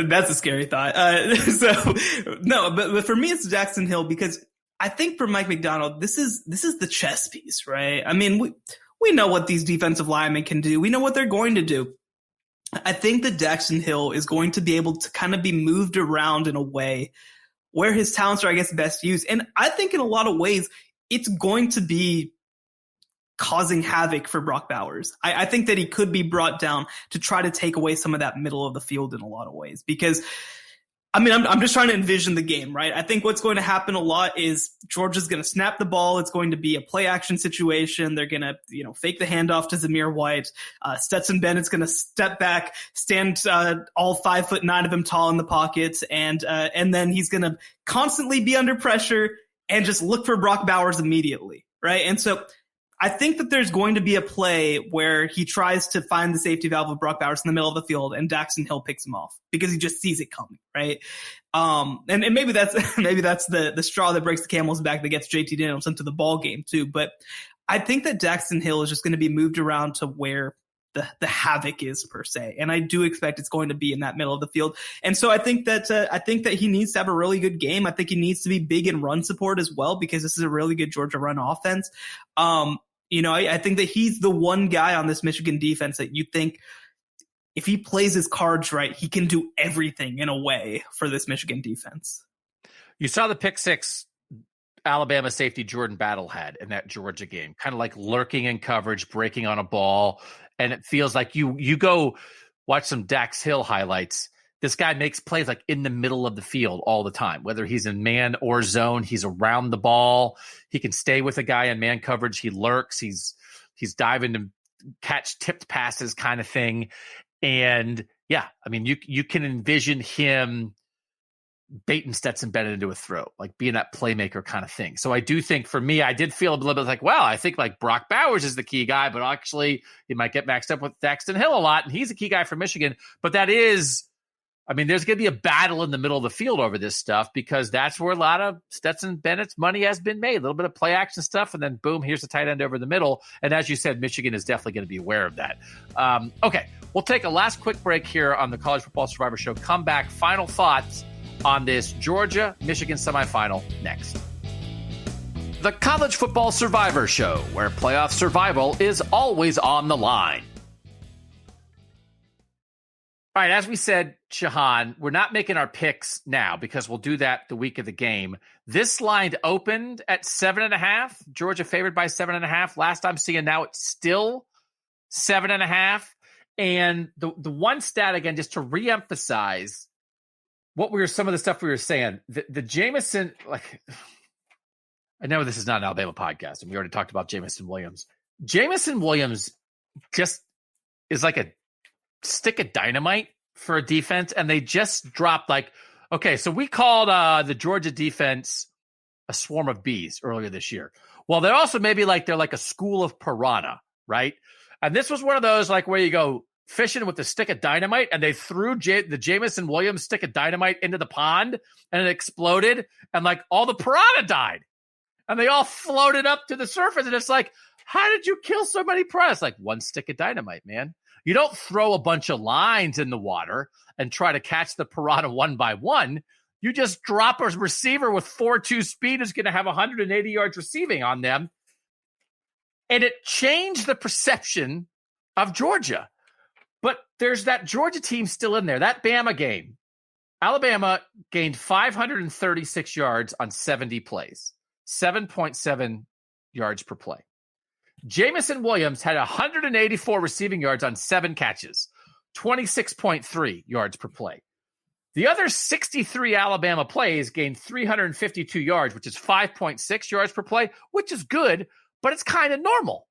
D: That's a scary thought. But for me, it's Dax Hill because I think for Mike Macdonald, this is the chess piece, right? I mean, we know what these defensive linemen can do. We know what they're going to do. I think that Dax Hill is going to be able to kind of be moved around in a way where his talents are, I guess, best used. And I think in a lot of ways, it's going to be causing havoc for Brock Bowers. I think that he could be brought down to try to take away some of that middle of the field in a lot of ways. Because I mean, I'm just trying to envision the game, right? I think what's going to happen a lot is Georgia's going to snap the ball. It's going to be a play action situation. They're going to, fake the handoff to Zamir White. Stetson Bennett's going to step back, stand all 5'9" of him tall in the pockets, and then he's going to constantly be under pressure and just look for Brock Bowers immediately, right? And so I think that there's going to be a play where he tries to find the safety valve of Brock Bowers in the middle of the field and Dax Hill picks him off because he just sees it coming, right? And maybe that's the straw that breaks the camel's back that gets JT Daniels into the ball game too. But I think that Dax Hill is just going to be moved around to where the havoc is per se. And I do expect it's going to be in that middle of the field. And so I think that he needs to have a really good game. I think he needs to be big in run support as well, because this is a really good Georgia run offense. I think that he's the one guy on this Michigan defense that you think if he plays his cards right, he can do everything in a way for this Michigan defense.
F: You saw the pick six Alabama safety Jordan Battle had in that Georgia game, kind of like lurking in coverage, breaking on a ball. And it feels like you go watch some Dax Hill highlights. This guy makes plays like in the middle of the field all the time, whether he's in man or zone. He's around the ball. He can stay with a guy in man coverage. He lurks. He's diving to catch tipped passes kind of thing. And yeah, I mean, you can envision him baiting Stetson Bennett into a throw, like being that playmaker kind of thing. So I do think for me, I did feel a little bit like, well, I think like Brock Bowers is the key guy, but actually he might get maxed up with Dax Hill a lot. And he's a key guy for Michigan, but there's going to be a battle in the middle of the field over this stuff, because that's where a lot of Stetson Bennett's money has been made. A little bit of play action stuff, and then boom, here's the tight end over the middle. And as you said, Michigan is definitely going to be aware of that. Okay, we'll take a last quick break here on the College Football Survivor Show. Come back, final thoughts on this Georgia-Michigan semifinal next.
C: The College Football Survivor Show, where playoff survival is always on the line.
F: All right, as we said, Shehan, we're not making our picks now because we'll do that the week of the game. This line opened at 7.5. Georgia favored by 7.5. Last I'm seeing now it's still 7.5. And the one stat, again, just to reemphasize some of the stuff we were saying, the Jamison, like, I know this is not an Alabama podcast, and we already talked about Jamison Williams. Jamison Williams just is like a stick of dynamite for a defense, and they just dropped so we called the Georgia defense a swarm of bees earlier this year. Well, they're also maybe they're like a school of piranha, right? And this was one of those where you go fishing with the stick of dynamite, and they threw the Jamison Williams stick of dynamite into the pond, and it exploded, and all the piranha died, and they all floated up to the surface, and it's like, how did you kill so many piranhas? One stick of dynamite, man. You don't throw a bunch of lines in the water and try to catch the piranha one by one. You just drop a receiver with 4.2 speed who's going to have 180 yards receiving on them. And it changed the perception of Georgia. But there's that Georgia team still in there. That Bama game, Alabama gained 536 yards on 70 plays, 7.7 yards per play. Jamison Williams had 184 receiving yards on 7 catches, 26.3 yards per play. The other 63 Alabama plays gained 352 yards, which is 5.6 yards per play, which is good, but it's kind of normal.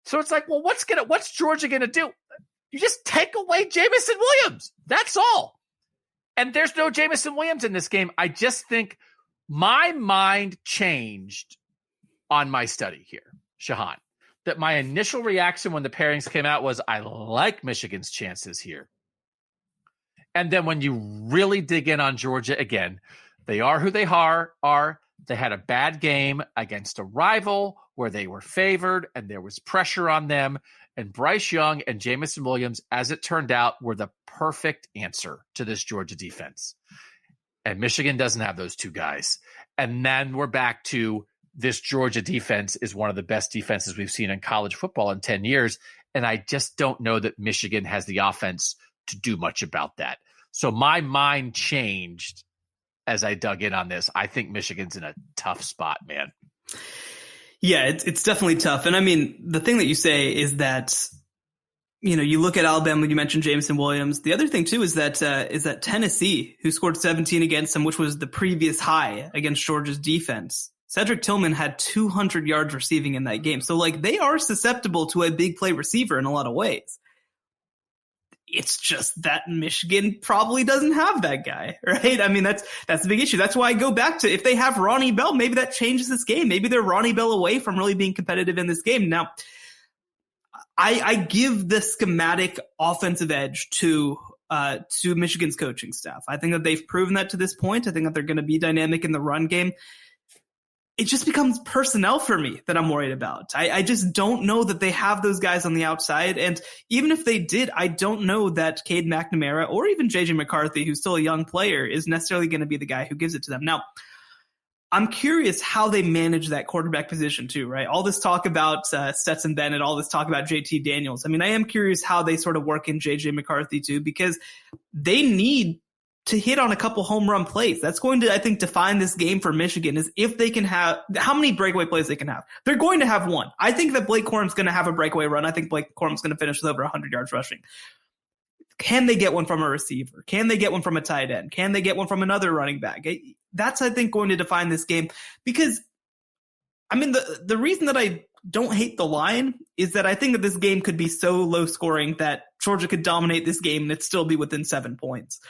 F: So it's well, what's Georgia going to do? You just take away Jamison Williams. That's all. And there's no Jamison Williams in this game. I just think my mind changed on my study here, Shehan, that my initial reaction when the pairings came out was, I like Michigan's chances here. And then when you really dig in on Georgia again, they are who they are. They had a bad game against a rival where they were favored and there was pressure on them. And Bryce Young and Jamison Williams, as it turned out, were the perfect answer to this Georgia defense. And Michigan doesn't have those two guys. And then we're back to this Georgia defense is one of the best defenses we've seen in college football in 10 years. And I just don't know that Michigan has the offense to do much about that. So my mind changed as I dug in on this. I think Michigan's in a tough spot, man.
D: Yeah, it's definitely tough. And I mean, the thing that you say is that you look at Alabama, you mentioned Jameson Williams. The other thing too is that Tennessee, who scored 17 against them, which was the previous high against Georgia's defense. Cedric Tillman had 200 yards receiving in that game. So like they are susceptible to a big play receiver in a lot of ways. It's just that Michigan probably doesn't have that guy, right? I mean, that's the big issue. That's why I go back to, if they have Ronnie Bell, maybe that changes this game. Maybe they're Ronnie Bell away from really being competitive in this game. Now, I give the schematic offensive edge to Michigan's coaching staff. I think that they've proven that to this point. I think that they're going to be dynamic in the run game. It just becomes personnel for me that I'm worried about. I just don't know that they have those guys on the outside. And even if they did, I don't know that Cade McNamara or even JJ McCarthy, who's still a young player, is necessarily going to be the guy who gives it to them. Now, I'm curious how they manage that quarterback position too, right? All this talk about Stetson Bennett, all this talk about JT Daniels. I mean, I am curious how they sort of work in JJ McCarthy too, because they need to hit on a couple home run plays. That's going to, I think, define this game for Michigan, is if they can have, how many breakaway plays they can have. They're going to have one. I think that Blake Corum's going to have a breakaway run. I think Blake Corum's going to finish with over 100 yards rushing. Can they get one from a receiver? Can they get one from a tight end? Can they get one from another running back? That's, I think, going to define this game, because, I mean, the reason that I don't hate the line is that I think that this game could be so low scoring that Georgia could dominate this game and it'd still be within 7 points.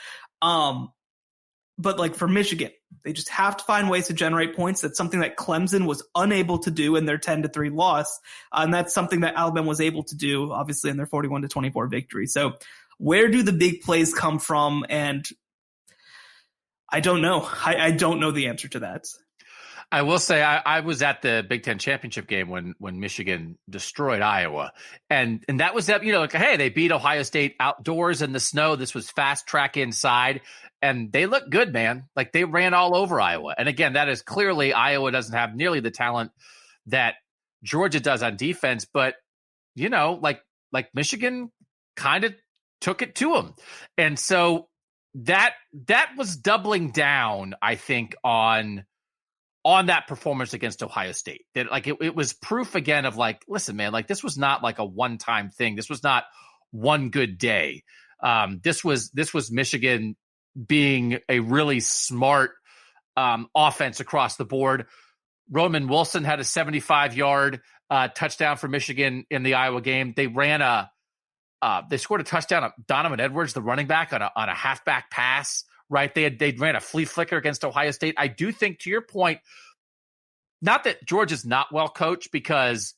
D: But like for Michigan, they just have to find ways to generate points. That's something that Clemson was unable to do in their 10-3 loss. And that's something that Alabama was able to do, obviously, in their 41-24 victory. So where do the big plays come from? And I don't know. I don't know the answer to that.
F: I will say I was at the Big Ten championship game when Michigan destroyed Iowa, and that was that, like, hey, they beat Ohio State outdoors in the snow. This was fast track inside, and they looked good, man. Like, they ran all over Iowa. And again, that is clearly Iowa doesn't have nearly the talent that Georgia does on defense, but like Michigan kind of took it to them, and so that was doubling down, I think, on that performance against Ohio State. That, like, it was proof again of, like, listen, man, like, this was not like a one-time thing. This was not one good day. This was Michigan being a really smart offense across the board. Roman Wilson had a 75-yard touchdown for Michigan in the Iowa game. They scored a touchdown on Donovan Edwards, the running back, on a halfback pass. Right, they ran a flea flicker against Ohio State. I do think, to your point, not that Georgia's not well coached, because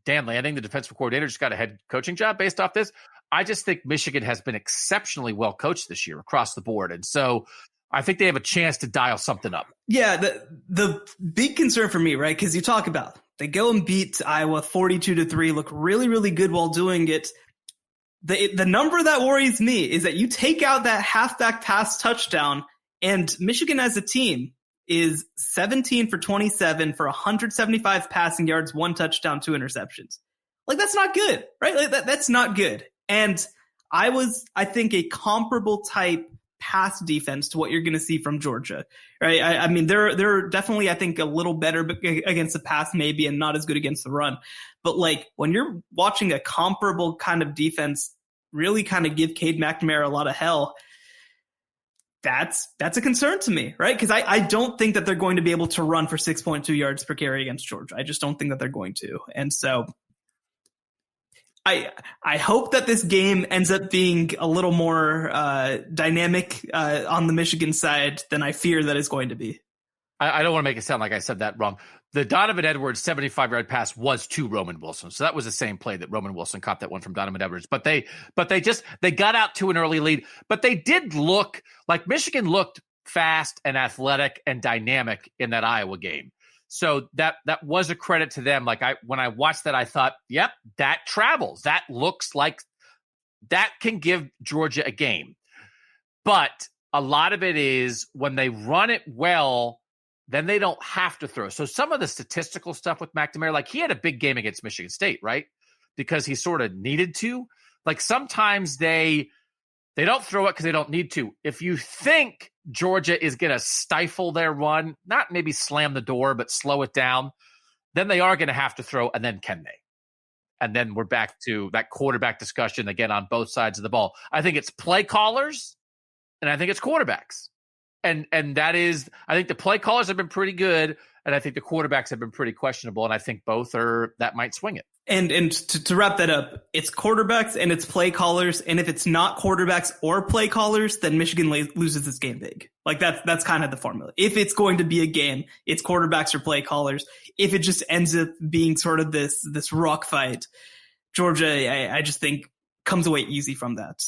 F: Dan Lanning, the defensive coordinator, just got a head coaching job based off this. I just think Michigan has been exceptionally well coached this year across the board, and so I think they have a chance to dial something up. Yeah,
D: the big concern for me, right, because you talk about they go and beat Iowa 42-3, look really, really good while doing it. The number that worries me is that you take out that halfback pass touchdown, and Michigan as a team is 17 for 27 for 175 passing yards, 1 touchdown, 2 interceptions. Like, that's not good, right? Like, that's not good. And I think, a comparable type pass defense to what you're going to see from Georgia, right? I mean, they're definitely, I think, a little better against the pass maybe, and not as good against the run. But like, when you're watching a comparable kind of defense really kind of give Cade McNamara a lot of hell, that's a concern to me, right? Because I don't think that they're going to be able to run for 6.2 yards per carry against Georgia. I just don't think that they're going to. And so I hope that this game ends up being a little more dynamic on the Michigan side than I fear that it's going to be.
F: I don't want to make it sound like I said that wrong. The Donovan Edwards 75-yard pass was to Roman Wilson. So that was the same play that Roman Wilson caught that one from Donovan Edwards. But they got out to an early lead. But they did look like Michigan looked fast and athletic and dynamic in that Iowa game. So that was a credit to them. Like, when I watched that, I thought, yep, that travels. That looks like that can give Georgia a game. But a lot of it is when they run it well, then they don't have to throw. So some of the statistical stuff with McNamara, like, he had a big game against Michigan State, right? Because he sort of needed to. Like, sometimes they don't throw it because they don't need to. If you think Georgia is going to stifle their run, not maybe slam the door, but slow it down, then they are going to have to throw, and then can they? And then we're back to that quarterback discussion again on both sides of the ball. I think it's play callers and I think it's quarterbacks. And that is, I think the play callers have been pretty good, and I think the quarterbacks have been pretty questionable, and I think both that might swing it.
D: And to wrap that up, it's quarterbacks and it's play callers, and if it's not quarterbacks or play callers, then Michigan loses this game big. Like that's kind of the formula. If it's going to be a game, it's quarterbacks or play callers. If it just ends up being sort of this rock fight, Georgia, I just think comes away easy from that.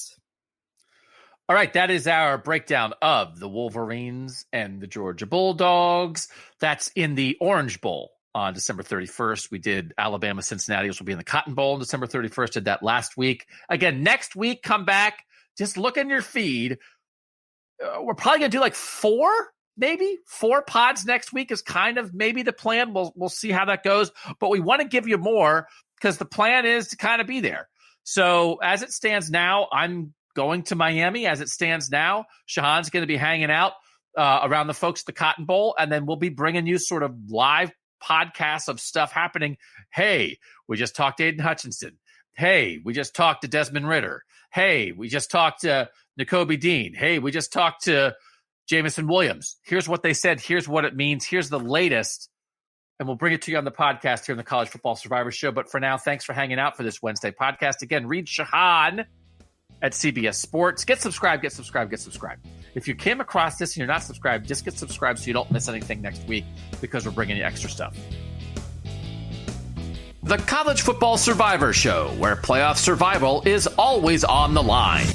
F: All right, that is our breakdown of the Wolverines and the Georgia Bulldogs. That's in the Orange Bowl on December 31st. We did Alabama, Cincinnati, which will be in the Cotton Bowl on December 31st. Did that last week. Again, next week, come back. Just look in your feed. We're probably going to do like four pods next week is kind of maybe the plan. We'll see how that goes. But we want to give you more because the plan is to kind of be there. So as it stands now, I'm going to Miami. As it stands now, Shehan's going to be hanging out around the folks at the Cotton Bowl, and then we'll be bringing you sort of live podcasts of stuff happening. Hey, we just talked to Aidan Hutchinson. Hey, we just talked to Desmond Ridder. Hey, we just talked to Nakobe Dean. Hey, we just talked to Jamison Williams. Here's what they said. Here's what it means. Here's the latest. And we'll bring it to you on the podcast here in the College Football Survivor Show. But for now, thanks for hanging out for this Wednesday podcast. Again, read Shehan at CBS Sports. Get subscribed. If you came across this and you're not subscribed, just get subscribed so you don't miss anything next week because we're bringing you extra stuff.
C: The College Football Survivor Show, where playoff survival is always on the line.